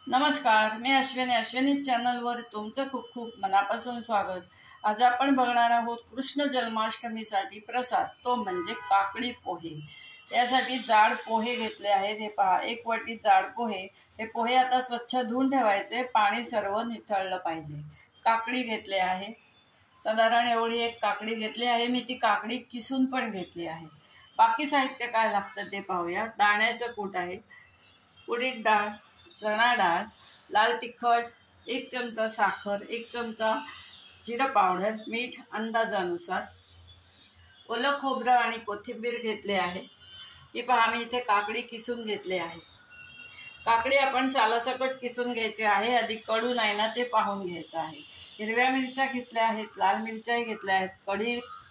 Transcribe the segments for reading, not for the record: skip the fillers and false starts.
नमस्कार, मी अश्विनी चॅनलवर तुमचं खूप खूप मनापासून स्वागत. आज आपण बघणार आहोत कृष्ण जन्माष्टमीसाठी प्रसाद, तो म्हणजे काकडी पोहे. यासाठी जाड पोहे घेतले आहेत. हे पहा, 1 वाटी जाड पोहे. हे पोहे आता स्वच्छ धुवून ठेवायचे, पाणी सर्व निथळलं पाहिजे. काकडी घेतले आहे, साधारण एवढी एक काकडी घेतली आहे. मी ती काकडी किसून पण घेतली आहे. बाकी साहित्य काय लागतं ते पाहूया. दाण्याचं कूट आहे, उडीद डाळ, चणा डाळ, लाल तिखट, 1 चमचा साखर, 1 चमचा जिरा पावडर, मीठ अंदाजानुसार, ओलं खोबरं आणि कोथिंबीर घेतले आहे. ही पहा, मी इथे काकडी किसून घेतली आहे. काकडी आपण सालासकट किसून घ्यायची आहे. आधी कडू नाही ना ते पाहून घ्यायचं आहे. हिरव्या मिरच्या घेतल्या आहेत, लाल मिरच्याही घेतल्या आहेत,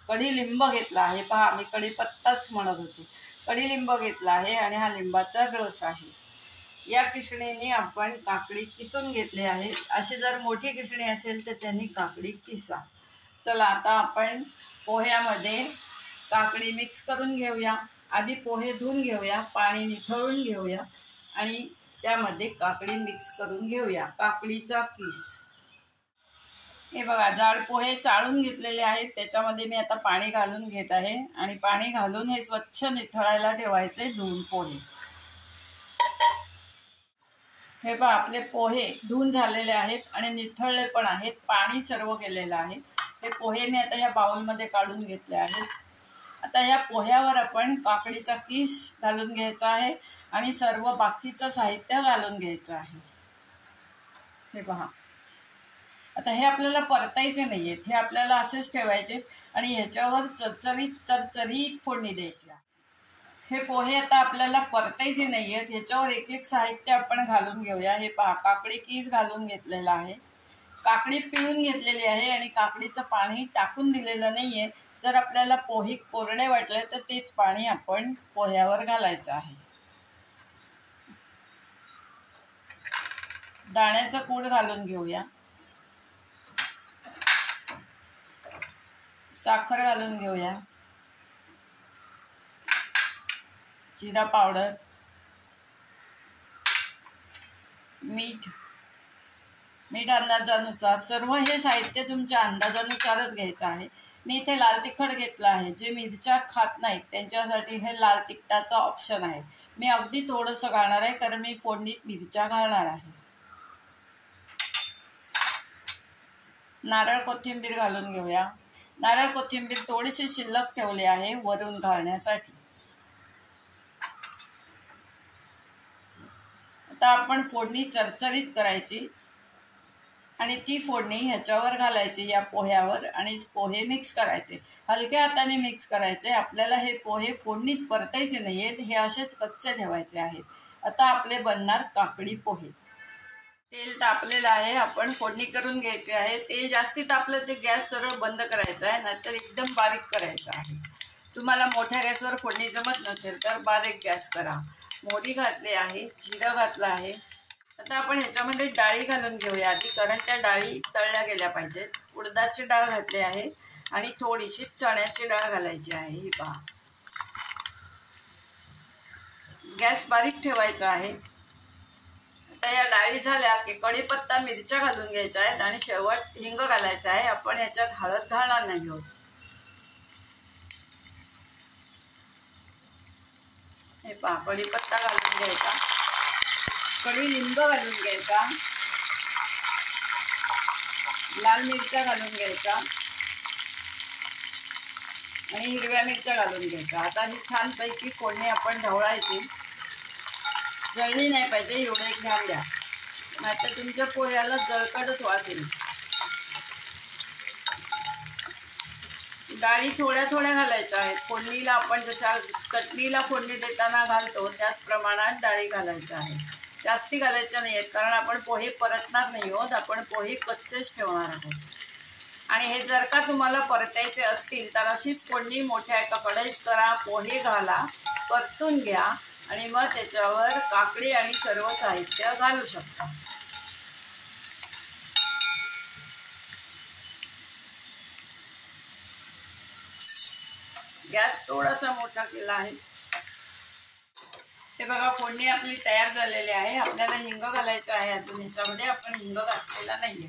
कडीलिंब घेतला आहे. पहा, मी कडीपत्ताच म्हणत होते. कडीलिंब घेतला आहे आणि हा लिंबाचा रस आहे. या किसणीने आपण काकडी किसून घेतली आहे. अशी जर मोठी किसणी असेल तर त्यांनी काकडी किसा. चला, आता आपण पोह्यामध्ये काकडी मिक्स करून घेऊया. आधी पोहे धुवून घेऊया, पाणी निथळून घेऊया आणि त्यामध्ये काकडी मिक्स करून घेऊया. काकडीचा किस. हे बघा, जाड पोहे चाळून घेतलेले आहेत. त्याच्यामध्ये मी आता पाणी घालून घेत आहे आणि पाणी घालून हे स्वच्छ निथळायला ठेवायचे धुवून पोहे. हे पहा, आपले पोहे धुवून झालेले आहेत आणि निथळले पण आहेत. पाणी सर्व गेलेलं आहे. हे पोहे मी आता ह्या बाउलमध्ये काढून घेतले आहेत. आता ह्या पोह्यावर आपण काकडीचा किस घालून घ्यायचा आहे आणि सर्व बाकीचं साहित्य घालून घ्यायचं आहे. हे पहा, आता हे आपल्याला परतायचे नाही आहेत. हे आपल्याला असेच ठेवायचे आणि ह्याच्यावर चरचरीत फोडणी द्यायची आहे. हे पोहे आता आपल्याला परतायचे नाही आहेत. ह्याच्यावर एक एक साहित्य आपण घालून घेऊया. हे पहा, काकडी किस घालून घेतलेला आहे, काकडी पिळून घेतलेली आहे आणि काकडीचं पाणी टाकून दिलेलं नाही आहे. जर आपल्याला पोहे कोरडे वाटले तर तेच पाणी आपण पोह्यावर घालायचं आहे. दाण्याचं कूट घालून घेऊया, साखर घालून घेऊया, जिरा पावडर, मीठ अंदाजानुसार. सर्व हे साहित्य तुमच्या अंदाजानुसारच घ्यायचं आहे. मी इथे लाल तिखट घेतलं आहे. जे मिरच्या खात नाहीत त्यांच्यासाठी हे लाल तिखटाचा ऑप्शन आहे. मी अगदी थोडंसं घालणार आहे कारण मी फोडणीत मिरच्या घालणार आहे. नारळ कोथिंबीर घालून घेऊया. नारळ कोथिंबीर थोडीशी शिल्लक ठेवली आहे वरून घालण्यासाठी. आता आपण फोडणी चरचरीत करायची आणि ती फोडणी ह्याच्यावर घालायची, या पोह्यावर, आणि पोहे मिक्स करायचे. हलक्या हाताने मिक्स करायचे. आपल्याला हे पोहे फोडणीत परतायचे नाही आहेत, हे असेच कच्चे ठेवायचे आहेत. आता आपले बनणार काकडी पोहे. तेल तापलेलं आहे, आपण फोडणी करून घ्यायची आहे. तेल जास्ती तापलं ते गॅस सरळ बंद करायचा आहे, नाहीतर एकदम बारीक करायचा आहे. तुम्हाला मोठ्या गॅसवर फोडणी जमत नसेल तर बारीक गॅस करा. मोहरी घातली आहे, जिरं घातलं आहे. आता आपण ह्याच्यामध्ये डाळी घालून घेऊया आधी, कारण त्या डाळी तळल्या गेल्या पाहिजेत. उडदाची डाळ घातली आहे आणि थोडीशी चण्याची डाळ घालायची आहे. ही पहा, गॅस बारीक ठेवायचा आहे. आता या डाळी झाल्या की कढीपत्ता, मिरच्या घालून घ्यायच्या आहेत आणि शेवट हिंग घालायचा आहे. आपण ह्याच्यात हळद घालणार नाही आहोत. हे पहा, कढीपत्ता घालून घ्यायचा, कडीलिंब घालून घ्यायचा, लाल मिरच्या घालून घ्यायच्या आणि हिरव्या मिरच्या घालून घ्यायच्या. आता ही छानपैकी फोडणी आपण ढवळायची. जळली नाही पाहिजे एवढं एक ध्यान द्या, नाहीतर तुमच्या पोह्याला जळकडच वास येईल. डाळी थोड्या थोड्या घालायच्या आहेत. फोडणीला आपण जशा चटणीला फोडणी देताना घालतो त्याच प्रमाणात डाळी घालायच्या आहेत. जास्ती घालायच्या नाही आहेत कारण आपण पोहे परतणार नाही आहोत. आपण पोहे कच्चेच ठेवणार आहोत. आणि हे जर का तुम्हाला परतायचे असतील तर अशीच फोडणी मोठ्या एका कढईत करा, पोहे घाला, परतून घ्या आणि मग त्याच्यावर काकडी आणि सर्व साहित्य घालू शकता. गॅस थोडासा मोठा केला आहे. हे बघा, फोडणी आपली तयार झालेली आहे. आपल्याला हिंग घालायचं आहे अजून. ह्याच्यामध्ये आपण हिंग घातलेला नाहीये.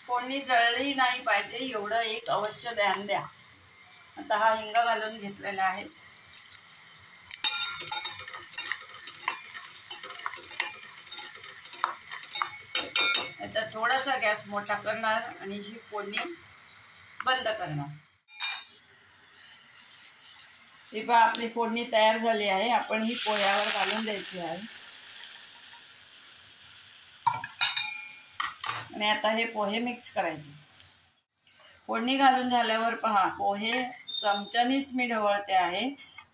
फोडणी जळली नाही पाहिजे एवढं एक अवश्य ध्यान द्या. आता हा हिंग घालून घेतलेला आहे. आता थोडासा गॅस मोठा करणार आणि ही फोडणी बंद करणार. ही पहा, आपली फोडणी तयार झाली आहे. आपण ही पोह्यावर घालून द्यायची आहे. आणि आता हे पोहे मिक्स करायचे. फोडणी घालून झाल्यावर पहा, पोहे चमच्यानीच मी ढवळते आहे,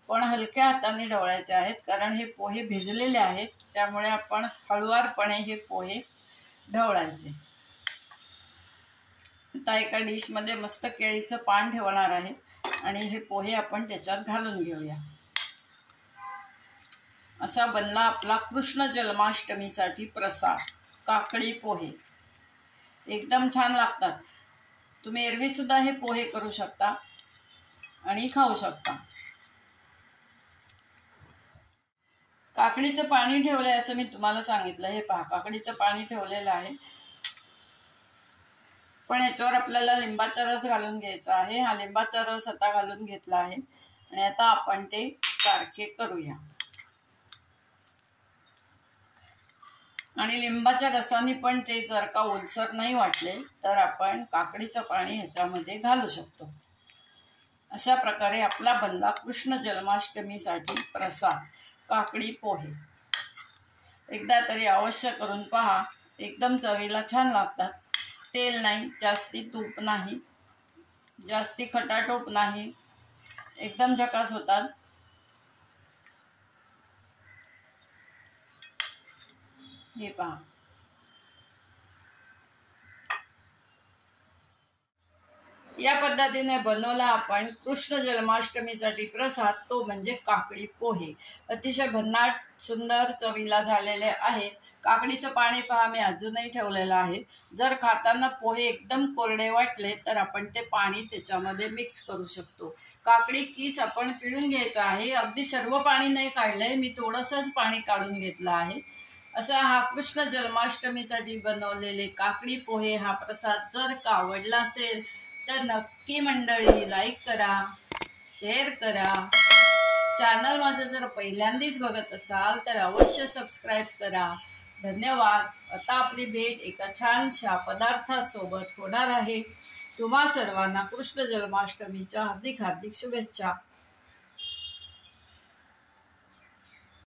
पण हलक्या हाताने ढवळायचे आहेत, कारण हे पोहे भिजलेले आहेत. त्यामुळे आपण हळुवारपणे हे पोहे ढवळायचे. आता एका डिशमध्ये मस्त केळीचं पान ठेवणार आहे आणि हे पोहे आपण त्याच्यात घालून घेऊया. असा बनला आपला कृष्ण जन्माष्टमीसाठी प्रसाद, काकडी पोहे. एकदम छान लागतात. तुम्ही एरवी सुद्धा हे पोहे करू शकता आणि खाऊ शकता. काकडीचं पाणी ठेवलंय असं मी तुम्हाला सांगितलं. हे पहा, काकडीचं पाणी ठेवलेलं आहे, पण याच्यावर आपल्याला लिंबाचा रस घालून घ्यायचा आहे. हा लिंबाचा रस आता घालून घेतला आहे आणि आता आपण ते सारखे करूया. आणि लिंबाच्या रसाने पण ते जर का ओलसर नाही वाटले तर आपण काकडीचं पाणी ह्याच्यामध्ये घालू शकतो. अशा प्रकारे आपला बनला कृष्ण जन्माष्टमीसाठी प्रसाद, काकडी पोहे. एकदा तरी अवश्य करून पहा. एकदम चवीला छान लागतात. तेल नाही, जास्ती तूप नाही, जास्ती खटाटोप नाही, एकदम झकास होतात. हे पहा, या पद्धतीने बनवला आपण कृष्ण जन्माष्टमीसाठी प्रसाद, तो म्हणजे काकडी पोहे. अतिशय भन्नाट सुंदर चवीला झालेले आहेत. काकडीचं पाणी पहा, मी अजूनही ठेवलेलं आहे. जर खाताना पोहे एकदम कोरडे वाटले तर आपण ते पाणी त्याच्यामध्ये मिक्स करू शकतो. काकडी किस आपण पिळून घ्यायचा आहे. अगदी सर्व पाणी नाही काढलंय मी, थोडंसंच पाणी काढून घेतलं आहे. असा हा कृष्ण जन्माष्टमीसाठी बनवलेले काकडी पोहे हा प्रसाद जर का आवडला असेल तर नक्की मंडळी लाईक करा, शेअर करा. चॅनल माझं जर पहिल्यांदाच बघत असाल तर अवश्य सबस्क्राईब करा. धन्यवाद. आता आपली भेट एका छानशा पदार्थासोबत होणार आहे. तुम्हा सर्वांना कृष्ण जन्माष्टमीच्या हार्दिक हार्दिक शुभेच्छा.